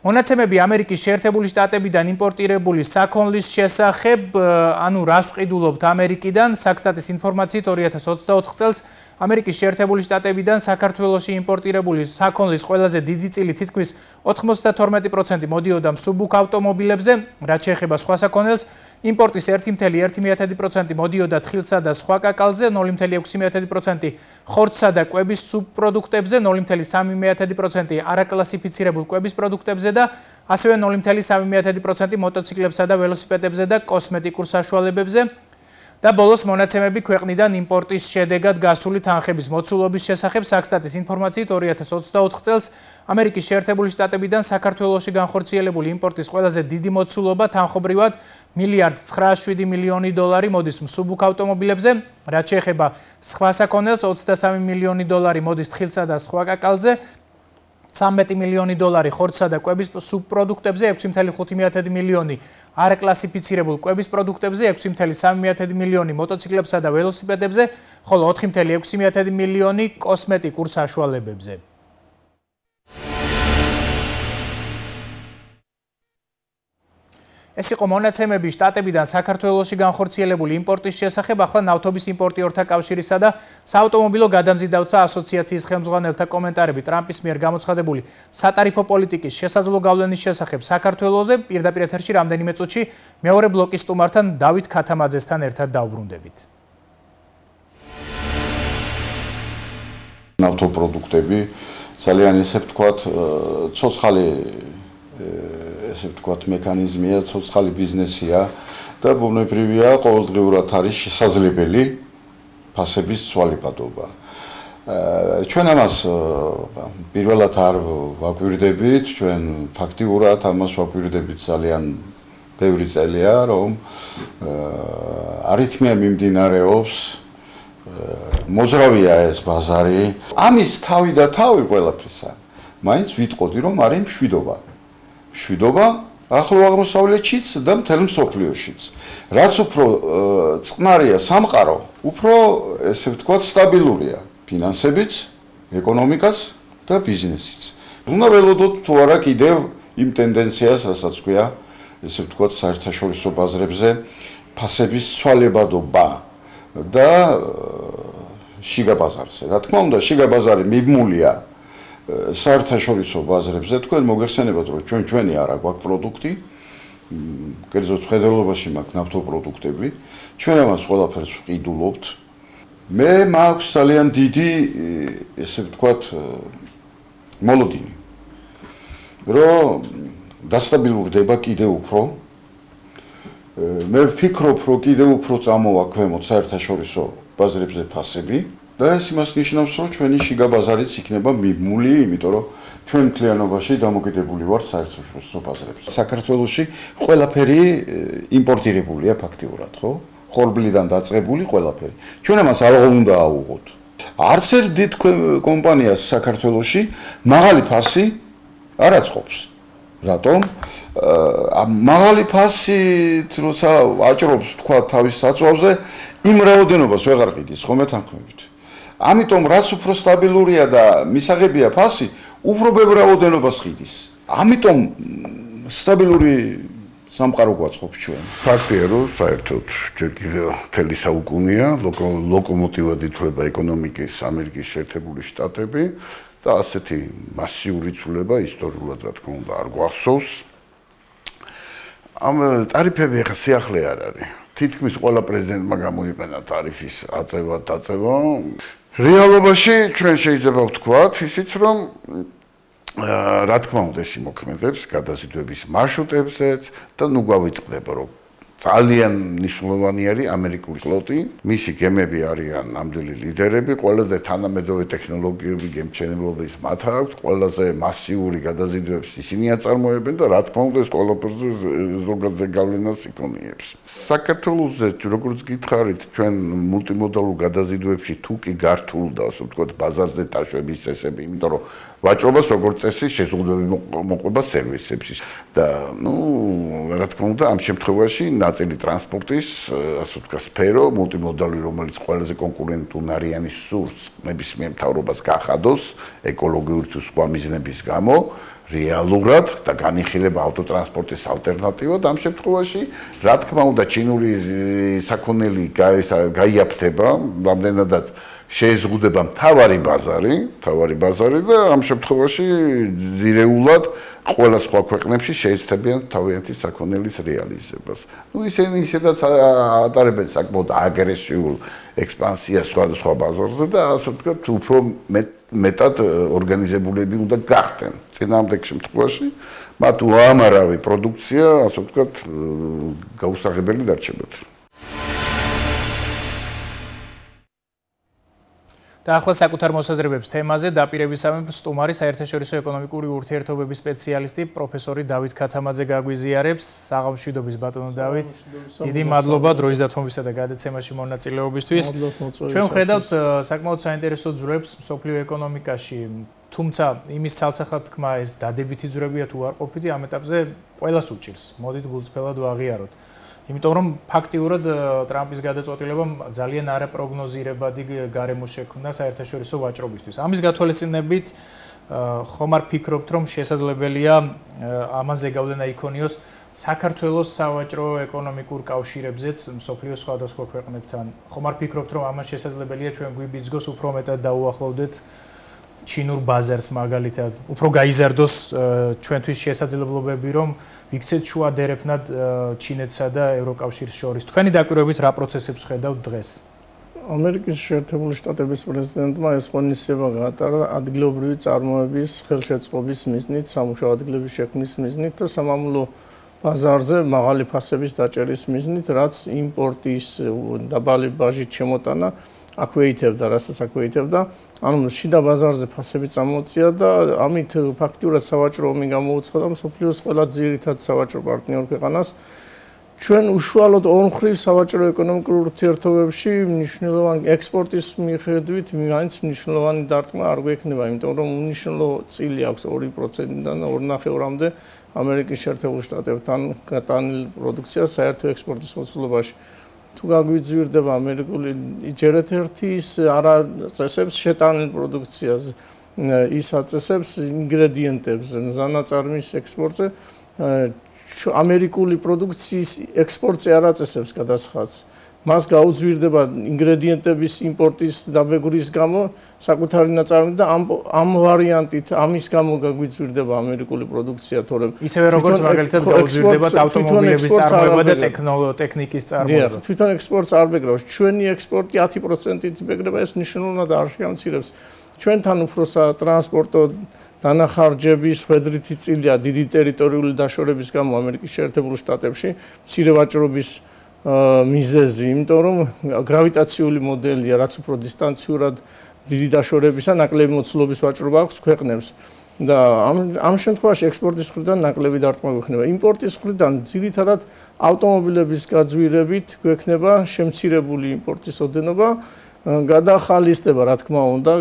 მონაცემები ამერიკის შეერთებული შტატებიდან იმპორტირებული საქონლის შესახებ, ანუ რას ვყიდულობთ ამერიკიდან, საქსტატის ინფორმაციით 2024 წელს ამერიკის შეერთებული შტატებიდან საქართველოში იმპორტირებული საქონლის ყველაზე დიდი წილი თითქმის 92% მოდიოდა მსუბუქ ავტომობილებზე, რაც შეეხება სხვა საქონელს, იმპორტის 1.1% მოდიოდა თხილსა და სხვა კაკალზე, 0.6% ხორცსა და კვების სუბპროდუქტებზე, 0.3% არაკლასიფიცირებულ კვების პროდუქტებზე და ასევე 0.3% მოტოციკლებსა და ველოსიპედებზე და კოსმეტიკურ საშუალებებზე. და ბოლოს მონაცემები ქვეყნიდან იმპორტის შედეგად გასული თანხების მოცულობის შესახებ საქსტატის ინფორმაციით 2024 წელს ამერიკის შეერთებული შტატებიდან საქართველოში განხორციელებული იმპორტის ყველაზე დიდი მოცულობა თანხობრივად მილიარდ 907 მილიონი დოლარი მოდის მსუბუქ ავტომობილებზე, რაც შეეხება სხვა საქონელს 23 მილიონი დოლარი მოდის თხილსა და სხვა კაკალზე, 13 მილიონი დოლარი ხორცსა და კვების სუბპროდუქტებზე, 6.5 მილიონი არაკლასიფიცირებულ კვების პროდუქტებზე, 6.3 მილიონი მოტოციკლებსა და ველოსიპედებზე, ხოლო 4.6 მილიონი კოსმეტიკურ საშუალებებზე. ეს იყო მონაცემები შტატებიდან საქართველოში განხორციელებული იმპორტის შესახებ. ახლა ნავთობის იმპორტიორთა კავშირისა და საავტომობილო გადამზიდავთა ასოციაციის ხელმძღვანელთა კომენტარები ტრამპის მიერ გამოცხადებული სატარიფო პოლიტიკის შესაძლო გავლენის შესახებ საქართველოზე პირდაპირ ეთერში რამდენიმე წუთში მეორე ბლოკის სტუმართან დავით ქათამაძესთან ერთად დავბრუნდებით. ნავთობპროდუქტები ძალიან ესე ვთქვათ, ცოცხალი ესე ვთქვათ მექანიზმია, ცოცხალი ბიზნესია და ბუნებრივია ყოველდღიურად არის შესაძლებელი ფასების ცვალებადობა. ჩვენ ამას პირველად არ ვაკვირდებით, ჩვენ ფაქტიურად ამას ვაკვირდებით ძალიან ბევრი წელია, რომ არითმია მიმდინარეობს, მოძრავია ეს ბაზარი. ამის თავი და თავი ყველაფრისა. მაინც ვიტყოდი, რომ არის მშვიდობა. მშვიდობა ახლო აღმოსავლეთშიც და მთელ მსოფლიოშიც. რაც უფრო წყნარია სამყარო, უფრო ესე ვთქვათ სტაბილურია ფინანსებიც, ეკონომიკაც და ბიზნესიც. უნდა ველოდოთ თუ არა კიდევ იმ ტენდენციას, რასაც ქვია, ესე ვთქვათ საერთაშორისო ბაზრებზე ფასების ცვალებადობა და შიგა ბაზარზე. რა თქმა უნდა, შიგა ბაზარი მიბმულია საერთაშორისო ბაზრებზე. თქვენ მოგეხსენებათ, რომ ჩვენი არა გვაქვს პროდუქტი, კერძოდ მხედველობაში მაქვს ნავთობპროდუქტები. ჩვენ ამას ყველაფერს ვყიდულობთ. მე მაქვს ძალიან დიდი, ესე ვთქვათ, მოლოდინი, რომ დასტაბილურდება კიდევ უფრო. მე ვფიქრობ, რომ კიდევ უფრო წამოვა ქვემოთ საერთაშორისო ბაზრებზე ფასები და ეს იმას ნიშნავს, რომ ჩვენი შიგა ბაზარიც იქნება მიბმული, იმიტომ რომ ჩვენ მთლიანობაში დამოკიდებული ვართ საერთაშორისო ბაზრებზე. საქართველოში ყველაფერი იმპორტირებულია ფაქტიურად, ხო? ხორბლიდან დაწყებული ყველაფერი. ჩვენ ამას ალღო უნდა აუღოთ. არც ერთ დიდ კომპანიას საქართველოში მაღალი ფასი არ აწყობს. რატომ? მაღალი ფასით როცა აჭრობს თქვა თავის საწვავზე, იმ რაოდენობას ვეღარ ყიდის ხომ ეთანხმებით. ამიტომ რაც უფრო სტაბილურია და მისაღებია ფასი, უფრო ბევრ რაოდენობას ყიდის. ამიტომ სტაბილური სამყარო გვაწყობს ჩვენ. ფაქტია, რომ საერთოდ ჯერ კიდევ მთელი საუკუნეა ლოკომოტივად ითვლება ეკონომიკის ამერიკის შეერთებული შტატები და ასეთი მასიური ცვლილება ისტორიულად რა თქმა უნდა არ გვახსოვს. ამ ტარიფები ახლა სიახლე არ არის. თითქმის ყველა პრეზიდენტმა გამოიყენა ტარიფის აწევა, დაწევა. რეალობაში ჩვენ შეიძლება ვთქვათ ისიც, რომ რა თქმა უნდა ეს იმოქმედებს გადაზიდვების მარშრუტებზეც და ნუ გვავიწყდება, რომ ძალიან მნიშვნელოვანი არის ამერიკული ფლოტი, მისი გემები არიან ნამდვილი ლიდერები, ყველაზე თანამედროვე ტექნოლოგიები გემჩენილობის მათ აქვს, ყველაზე მასიური გადაზიდვებს ისინი აწარმოებენ და რა თქმა უნდა ეს ყველაფერზე ზოგადად გავლენას იქონიებს. საქართველოზე როგორც გითხარით, ჩვენ მულტიმოდალურ გადაზიდვებში თუ კი გართულდა, ასე ვთქვათ, ბაზარზე დაშვების წესები, იმიტომ რომ ვაჭრობას როგორც წესი შეზღუდვები მოყვება სერვისებში და ნუ რა თქმა უნდა ამ შემთხვევაში ნაწილი ტრანსპორტის ასე ვთქვათ სფერო მულტიმოდალური რომელიც ყველაზე კონკურენტუნარიანი სურს ნებისმიერ მთავრობას გახადოს ეკოლოგიური თუ სხვა მიზნების გამო რეალურად და განიხილება ავტოტრანსპორტის ალტერნატივად ამ შემთხვევაში რა თქმა უნდა ჩინური საქონელი გაიაფთება რამდენადაც შეეზღუდება მთავარი ბაზარი და ამ შემთხვევაში ძირეულად ყველა სხვა ქვეყნებში შეეცდებიან თავიანთი საქონელის რეალიზებას. ნუ ისინი ისედაც ატარებენ საკმაოდ აგრესიულ ექსპანსიას სხვადასხვა ბაზარზე და ასე ვთქვათ, უფრო მეტად ორგანიზებულები უნდა გახდნენ. წინააღმდეგ შემთხვევაში მათ უამრავი პროდუქცია, ასე ვთქვათ, გაუსაღებელი დარჩებათ. და ახლა საკუთარ მოსაზრებებს თემაზე დაპირებისამებრ სტუმარი საერთაშორისო ეკონომიკური ურთიერთობების სპეციალისტი პროფესორი დავით ქათამაძე გაგვიზიარებს. საღამოშვიდობის ბატონო დავით, დიდი მადლობა დროის დათმობისა და გადაცემაში მონაწილეობისთვის. ჩვენ ვხედავთ საკმაოდ საინტერესო ძვრებს მსოფლიო ეკონომიკაში, თუმცა იმის ცალსახად თქმა ეს დადებითი ძვრებია თუ არ ყოფილი, ამ ეტაპზე ყველას უჭირს. მოდით გულწრფელად ვაღიაროთ. იმიტომ რომ ფაქტიურად ტრამპის გადაწყვეტილებამ ძალიან არაპროგნოზირებადი გარემო შექმნა საერთაშორისო ვაჭრობისთვის. ამის გათვალისწინებით ხომ არ ფიქრობთ, რომ შესაძლებელია ამაზე გავლენა იქონიოს საქართველოს სავაჭრო ეკონომიკურ კავშირებზეც მსოფლიოს სხვადასხვა ქვეყნებთან? ხომ არ ფიქრობთ, რომ ამას შესაძლებელია ჩვენ გვიბიძგოს უფრო მეტად დაუახლოვდეთ ჩინურ ბაზარს მაგალითად, უფრო გაიზარდოს ჩვენთვის შესაძლებლობები, რომ ვიქცეთ შუა დერეფნად ჩინეთსა და ევროკავშირის შორის. თქვენი დაკვირვებით რა პროცესებს ხედავთ დღეს? ამერიკის შეერთებული შტატების პრეზიდენტმა ეს ღონისძიება გაატარა ადგილობრივი წარმოების ხელშეწყობის მიზნით, სამუშაო ადგილების შექმნის მიზნით და სამამულო ბაზარზე მაღალი ფასების დაჭერის მიზნით, რაც იმპორტის დაბალი ბაჟით შემოტანა აქვეითებდა, რასაც აქვეითებდა. ანუ შიდა ბაზარზე ფასები წამოწია და ამით ფაქტიურად სავაჭრო ომი გამოუცხადა მსოფლიოს ყველა ძირითად სავაჭრო პარტნიორ ქვეყანას. ჩვენ უშუალოდ ორმხრივ სავაჭრო ეკონომიკურ ურთიერთობებში მნიშვნელოვანი ექსპორტის მიხედვით მაინც მნიშვნელოვანი დარტყმა არ გვექნება, იმიტომ რომ უნიშნულო წილი აქვს 2%-დან 2.5-მდე ამერიკის შეერთებულ შტატებთან გატანილ პროდუქციას საერთო ექსპორტის მოცულობაში. თუ გაგვიძვირდება ამერიკული ჯერეთ ერთის არა წესებს შეტანილ პროდუქციას, ის აწესებს ინგრედიენტებს, ზანაწარმის ექსპორტზე ამერიკული პროდუქციის ექსპორტზე არ აწესებს გადასხადს. მას გაუძვირდება ინგრედიენტების იმპორტის დაბეგვრის გამო საკუთარი ნაწარმი და ამ ვარიანტით ამის გამო გაგვიძვირდება ამერიკული პროდუქცია, თორემ ისევე როგორც მაგალითად გაუძვირდება ავტომობილების წარმოება და ტექნიკის წარმოება. თვითონ ექსპორტს არ ბეგრავს. ჩვენი ექსპორტი 10%-ით ბეგრება, ეს მნიშვნელოვნად არ შეამცირებს. ჩვენთან უფროსა ტრანსპორტო დანახარჯების ხვედრითი წილია დიდი ტერიტორიული დაშორების გამო ამერიკის შეერთებულ შტატებში მცირე ვაჭრობის მიზეზი, იმიტომ რომ გრავიტაციული მოდელია, რაც უფრო დისტანციურად დიდი დაშორებისა ნაკლები მოცულობის ვაჭრობა აქვს ქვეყნებს და ამ შემთხვევაში ექსპორტის მხრიდან ნაკლები დარტყმა გვექნება. იმპორტის მხრიდან ძირითადად ავტომობილების გაძვირებით გვექნება შემცირებული იმპორტის ოდენობა, გადახალისდება, რა თქმა უნდა,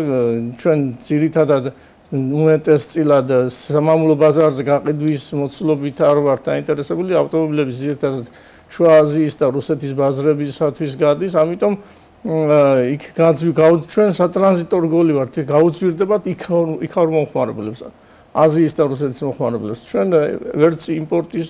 ჩვენ ძირითადად უმეტესწილად სამამულო ბაზარზე გაყიდვის მოცულობით არ ვართ დაინტერესებული, ავტომობილების ძირითადად შუა აზიის და რუსეთის ბაზრებისათვის გადის, ამიტომ იქ ჩვენ სატრანზიტო რგოლი ვართ, გაუძვირდებათ იქაურ მომხმარებლებს, აზიის და რუსეთის მომხმარებლებს. ჩვენ ვერც იმპორტის,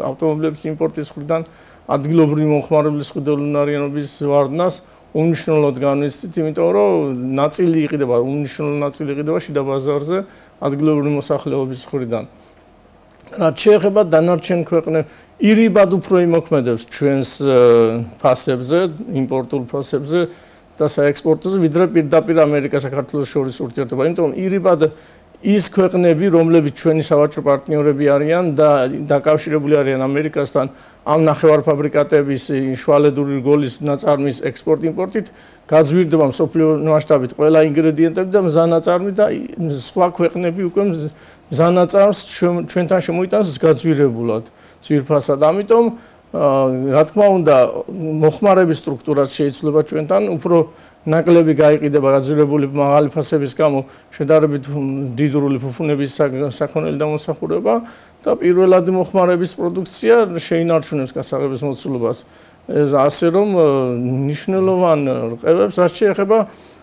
ავტომობილების იმპორტის მხრიდან ადგილობრივი მომხმარებლის ხვიდელუნარიანობის ვარდნას უნიშნულოდ განვიცდით, იმიტომ რომ ნაწილი იყიდება, უნიშნულო ნაწილი იყიდება შიდა ბაზარზე ადგილობრივი მოსახლეობის მხრიდან. რაც შეეხება დანარჩენ ქვეყნებს, ირიბად უფრო იმოქმედებს ჩვენს ფასებზე, იმპორტულ ფასებზე და საექსპორტოზე, ვიდრე პირდაპირ ამერიკა საქართველოს შორის ურთიერთობა. იმიტომ რომ ირიბად ის ქვეყნები, რომლებიც ჩვენი სავაჭრო პარტნიორები არიან და დაკავშირებული არიან ამერიკასთან, ამ ნახევარფაბრიკატების შუალედური რგოლის ნაწარმის ექსპორტ-იმპორტით, გაძვირდება მსოფლიო მასშტაბით ყველა ინგრედიენტები და მზანაწარმი და სხვა ქვეყნები უკვე მზანაწარმს ჩვენთან შემოიტანს გაძვირებულად, ძვირფასად. ამიტომ, რა თქმა უნდა, მოხმარების სტრუქტურაც შეიცვლება ჩვენთან, უფრო ნაკლები გაიყიდება გაძვირებული მაღალი ფასების გამო შედარებით დიდრული ფუფუნების საქონელი დამსახურება და პირველადი მოხმარების პროდუქცია შეინარჩუნებს გასაღების მოცულობას. ეს ასე რომ მნიშვნელოვან რყევებს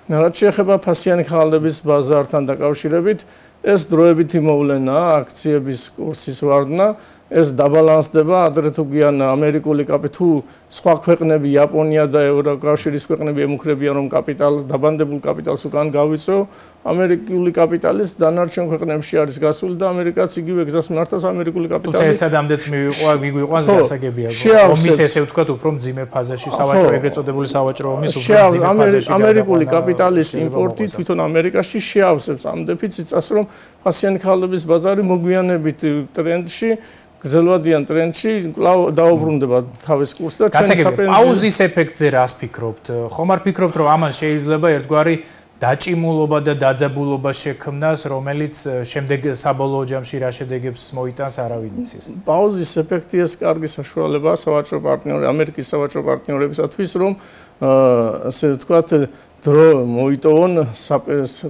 რაც შეეხება ფასიანი ხალხების ბაზართან დაკავშირებით, ეს დროებითი მოვლენა, აქციების კურსის ვარდნა, ეს დაბალანსდება, ადრე თუ გიან ამერიკული კაპიტალი, სხვა ქვეყნები, იაპონია და ევროკავშირის ქვეყნები ემუქრებიან, რომ დაბანდებულ კაპიტალს უკან გავიწვევ, ამერიკული კაპიტალის დანარჩენ ქვეყნებში არის გასული და ამერიკაც იგივე გზას მართავს ამერიკული კაპიტალი. თუმცა ეს ადამდეც მიგვიყვანს გასაგებია. ომის ესე ვთქვათ, უფრო მძიმე ფაზაში, სავაჭრო ეგრეთ წოდებული სავაჭრო ომის უფრო მძიმე ფაზაში. ამერიკული კაპიტალის იმპორტი თვითონ ამერიკაში შეავსებს ამ დეფიციტს, ასე რომ ფასიანი ხალხების ბაზარი მოგვიანებით ტრენდში გრძელვადიან ტრენდში კვლავ დაუბრუნდება თავის კურსს და ჩვენ საპენსიო პაუზის ეფექტზე რას ფიქრობთ? ხომ არ ფიქრობთ, რომ ამან შეიძლება ერთგვარი დაჭიმულობა და დაძაბულობა შექმნას, რომელიც შემდეგ საბოლოო ჯამში რა შედეგებს მოიტანს, არავინ იცის. პაუზის ეფექტი ეს კარგი საშუალებაა სავაჭრო პარტნიორები, ამერიკის სავაჭრო პარტნიორებისათვის, რომ ასე ვთქვათ, დრო მოიტოვონ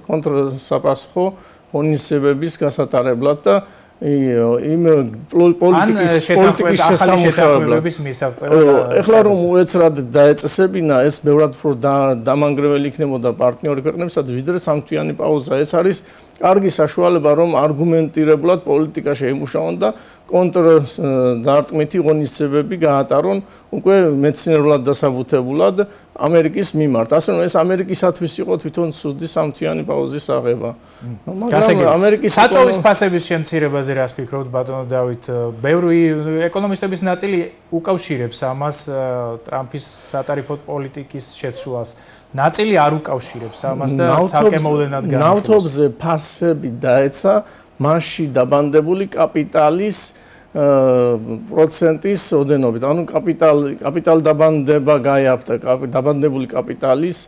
კონტრსაპასუხო ღონისძიებების გასატარებლად და იმ პოლიტიკის შესამუშავებლების მისაღწევად. ეხლა რომ უეცრად დაეწესებინა, ეს ბევრად უფრო დამანგრეველი იქნებოდა პარტნიორი ქვეყნებსაც, ვიდრე სამთვიანი პაუზა. ეს არის კარგი საშუალება, რომ არგუმენტირებულად პოლიტიკა შეიმუშაონ და კონტრდარტყმითი ღონისძიებები გაატარონ უკვე მეცნიერულად დასაბუთებულად ამერიკის მიმართ. ასე რომ ეს ამერიკისათვის იყო თვითონ ცუდი სამთვიანი პაუზის აღება. მაგრამ ამერიკის საწოვის ფასების შემცირებაზე რას ფიქრობთ, ბატონო დავით? ბევრი ეკონომისტების ნაწილი უკავშირებს ამას ტრამპის სატარიფო პოლიტიკის შეცვლას. ნაწილი არ უკავშირებს ამას და ცალკე მოვლენად განიხილავს. ნავთობზე ფასები დაეცა მასში დაბანდებული კაპიტალის პროცენტის ოდენობით. ანუ კაპიტალ დაბანდება გაიაფთა დაბანდებული კაპიტალის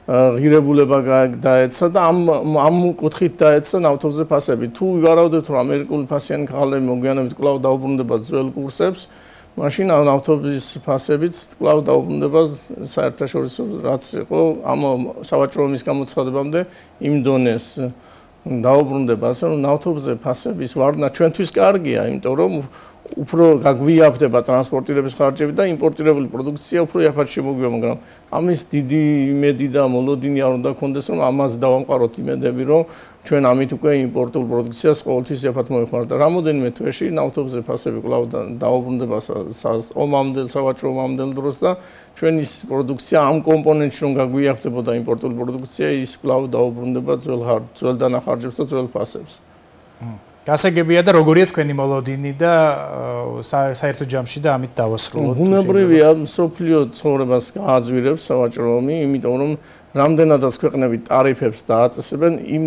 ღირებულება დაეცა და ამ კუთხით დაეცა ნავთობზე ფასები. თუ ვივარავდეთ რომ ამერიკული ფასიანი ქაღალდები მოგვიანებით კვლავ დაუბრუნდება ძველ კურსებს, მაშინ ნავთობის ფასებიც კვლავ დაუბრუნდება საერთაშორისო რაც იყო ამ სავაჭრო ომის გამოცხადებამდე იმ დონეს დაუბრუნდება, ასე რომ ნავთობზე ფასების ვარდნა ჩვენთვის კარგია, იმიტომ რომ უფრო გაგვიაფდება ტრანსპორტირების ხარჯები და იმპორტირებული პროდუქცია უფრო იაფად შემოგვივა, მაგრამ ამის დიდი იმედი და მოლოდინი არ უნდა გქონდეს, რომ ამას დავამყაროთ იმედები, რომ ჩვენ ამით უკვე იმპორტულ პროდუქციას ყოველთვის იაფად მოიხმართ და რამოდენიმე თვეში ნავთობზე ფასები კვლავ დაუბრუნდება სავაჭრო ომამდელ დროს და ჩვენის პროდუქცია ამ კომპონენტში რომ გაგვიაფდებოდა იმპორტული პროდუქცია, ის კვლავ დაუბრუნდება ძველ დანახარჯებს და ძველ ფასებს. გასაგებია და როგორია თქვენი მოლოდინი და საერთო ჯამში და ამით დავასრულოთ. ბუნებრივია მსოფლიო ცხოვრებას გააძვირებს სავაჭრო ომი, იმიტომ რომ რამდენადაც ქვეყნები ტარიფებს დააწესებენ, იმ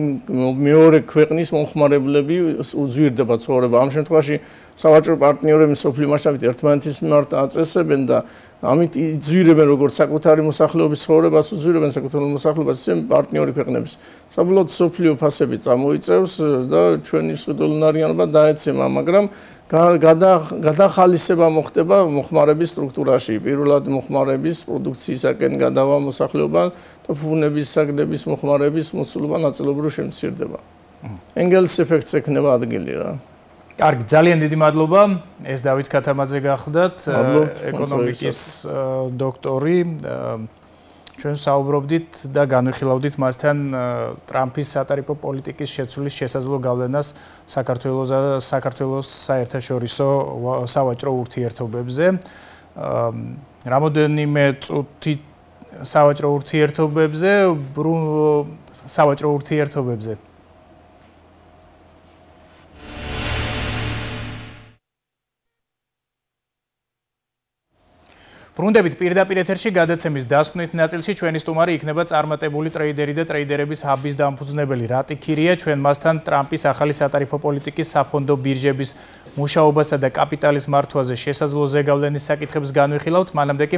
მეორე ქვეყნის მომხმარებლები უძვირდება ცხოვრება. ამ შემთხვევაში სავაჭრო პარტნიორები მსოფლიო მასშტაბით ერთმანეთის მიმართ აწესებენ და ამით იძვირებენ როგორც საკუთარი მოსახლეობის ცხოვრებას, უძვირებენ საკუთარ მოსახლეობას, ისე პარტნიორი ქვეყნების. საბოლოოდ მსოფლიო ფასები წამოიწევს და ჩვენი მსხვიდველნარიანობა დაეცემა, მაგრამ გადახალისება მოხდება მოხმარების სტრუქტურაში. პირველად მოხმარების პროდუქციისაკენ გადავა მოსახლეობა და ფუნების საგნების მოხმარების მოცულობა ნაწილობრივ შემცირდება. ენგელს ეფექტს ექნება ადგილი რა. კარგი, ძალიან დიდი მადლობა. ეს დავით ქათამაძე გახდათ, ეკონომიკის დოქტორი. ჩვენ საუბრობდით და განვიხილავდით მასთან ტრამპის სატარიფო პოლიტიკის შეცვლის შესაძლო გავლენას საქართველოს საერთაშორისო სავაჭრო ურთიერთობებზე. რამოდენიმე წუთი სავაჭრო ურთიერთობებზე ბრუნდებით პირდაპირ ეთერში გადაცემის დასკვნით ნაწილში ჩვენი სტუმარი იქნება წარმატებული ტრეიდერი და ტრეიდერების ჰაბის დამფუძნებელი რატი ქირია. ჩვენ მასთან ტრამპის ახალი სატარიფო პოლიტიკის საფონდო ბირჟების მუშაობასა და კაპიტალის მართვაზე შესაძლო ზეგავლენის საკითხებს განვიხილავთ. მანამდე კი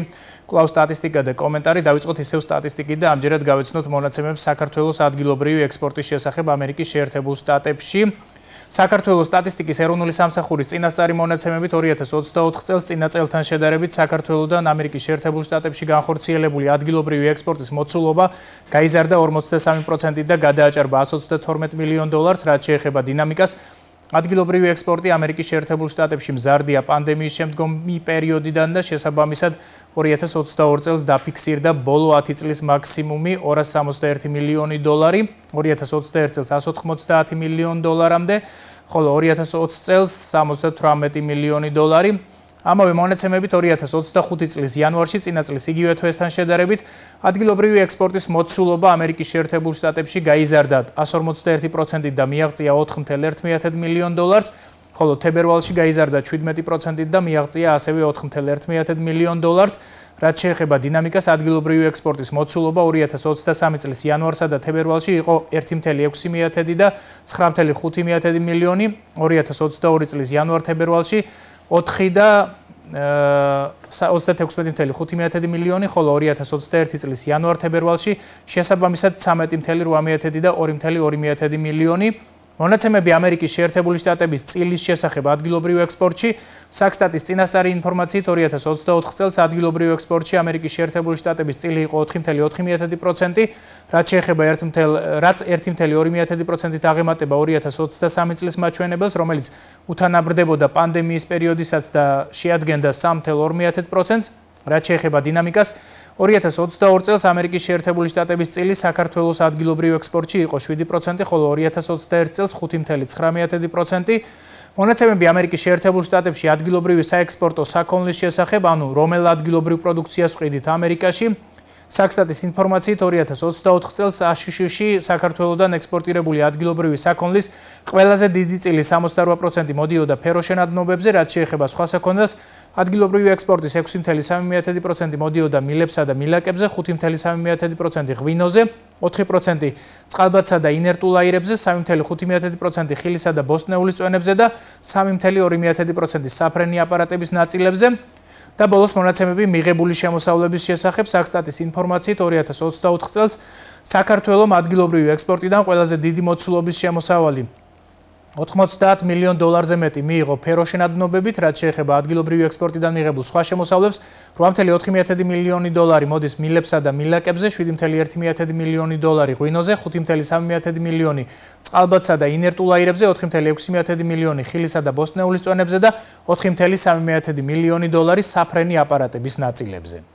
კვლავ სტატისტიკა და კომენტარი დავიწყოთ ისევ სტატისტიკით და ამჯერად გავეცნოთ მონაცემებს საქართველოს ადგილობრივი ექსპორტის შესახებ ამერიკის შეერთებულ შტატებში. საქართველოს სტატისტიკის ეროვნული სამსახურის წინასწარი მონაცემებით 2024 წელს წინა წელთან შედარებით საქართველოდან ამერიკის შეერთებულ შტატებში განხორციელებული ადგილობრივი ექსპორტის მოცულობა გაიზარდა 43%-ით და გადააჭარბა 132 მილიონ დოლარს, რაც შეეხება დინამიკას. ადგილობრივი ექსპორტი ამერიკის შეერთებულ შტატებში მზარდია პანდემიის შემდგომი პერიოდიდან და შესაბამისად 2022 წელს დაფიქსირდა ბოლო 10 წლის მაქსიმუმი 261 მილიონი დოლარი, 2021 წელს 190 მილიონ დოლარამდე, ხოლო 2020 წელს 78 მილიონი დოლარი. ამავე მონაცემებით 2025 წლის იანვარში წინა წლის იგივე თვესთან შედარებით ადგილობრივი ექსპორტის მოცულობა ამერიკის შეერთებულ შტატებში გაიზარდა 141%-ით და მიაღწია 4.1 მილიონ დოლარს, ხოლო თებერვალში გაიზარდა 17%-ით და მიაღწია ასევე 4.1 მილიონ დოლარს. რაც შეეხება დინამიკას, ადგილობრივი ექსპორტის მოცულობა 2023 წლის იანვარსა და თებერვალში იყო 1.6 და 9.5 მილიონი, 2022 წლის იანვარ-თებერვალში 4 და 36.5 მილიონი, ხოლო 2021 წლის იანვარ-თებერვალში შესაბამისად 13.8 და 2.2 მილიონი. მონაცემები ამერიკის შეერთებული შტატების წილის შესახებ ადგილობრივ ექსპორტში. საქსტატის წინასწარი ინფორმაციით 2024 წელს ადგილობრივ ექსპორტში ამერიკის შეერთებული შტატების წილი იყო 4.4%, რაც შეეხება 1.2%-ით აღემატება 2023 წლის მაჩვენებელს, რომელიც უთანაბრდებოდა პანდემიის პერიოდისაც და შეადგენდა 3.2%-ს, რაც შეეხება დინამიკას. 2022 წელს ამერიკის შეერთებული შტატების წილი საქართველოს ადგილობრივ ექსპორტში იყო 7%, ხოლო 2021 წელს 5.9%. მონაცემები ამერიკის შეერთებულ შტატებში ადგილობრივი საექსპორტო საქონლის შესახებ, ანუ რომელ ადგილობრივ პროდუქციას ვყიდით ამერიკაში. საქსტატის ინფორმაციით 2024 წელს აშშ-ში საქართველოდან ექსპორტირებული ადგილობრივი საქონლის ყველაზე დიდი წილი 68% მოდიოდა ფეროშენადნობებზე, რაც შეეხება სხვა საქონელს. ადგილობრივი ექსპორტის 6.3% მოდიოდა მილებსა და მილაკებზე, 5.3% ღვინოზე, 4% წყალბადსა და ინერტულ აირებზე, 3.5% ხილისა და ბოსტნეულის წვენებზე და 3.2% საფრენი აპარატების ნაწილებზე. და ბოლოს მონაცემები მიღებული შემოსავლების შესახებ საქსტატის ინფორმაციით 2024 წელს საქართველოს ადგილობრივი ექსპორტიდან ყველაზე დიდი მოცულობის შემოსავალი $90 მილიონ მეტი მიიღო ფეროშენადნობებით, რაც შეეხება ადგილობრივი ექსპორტიდან მიღებულ სხვა შემოსავლებს, 8.4 მილიონი დოლარი მოდის მილებსა და მილაკებზე, 7.1 მილიონი დოლარი ღვინოზე, 5.3 მილიონი წყალბადსა და ინერტულ აირებზე, 4.6 მილიონი ხილისა და ბოსტნეულის წვენებზე და 4.3 მილიონი დოლარი საფრენი აპარატების ნაწილებზე.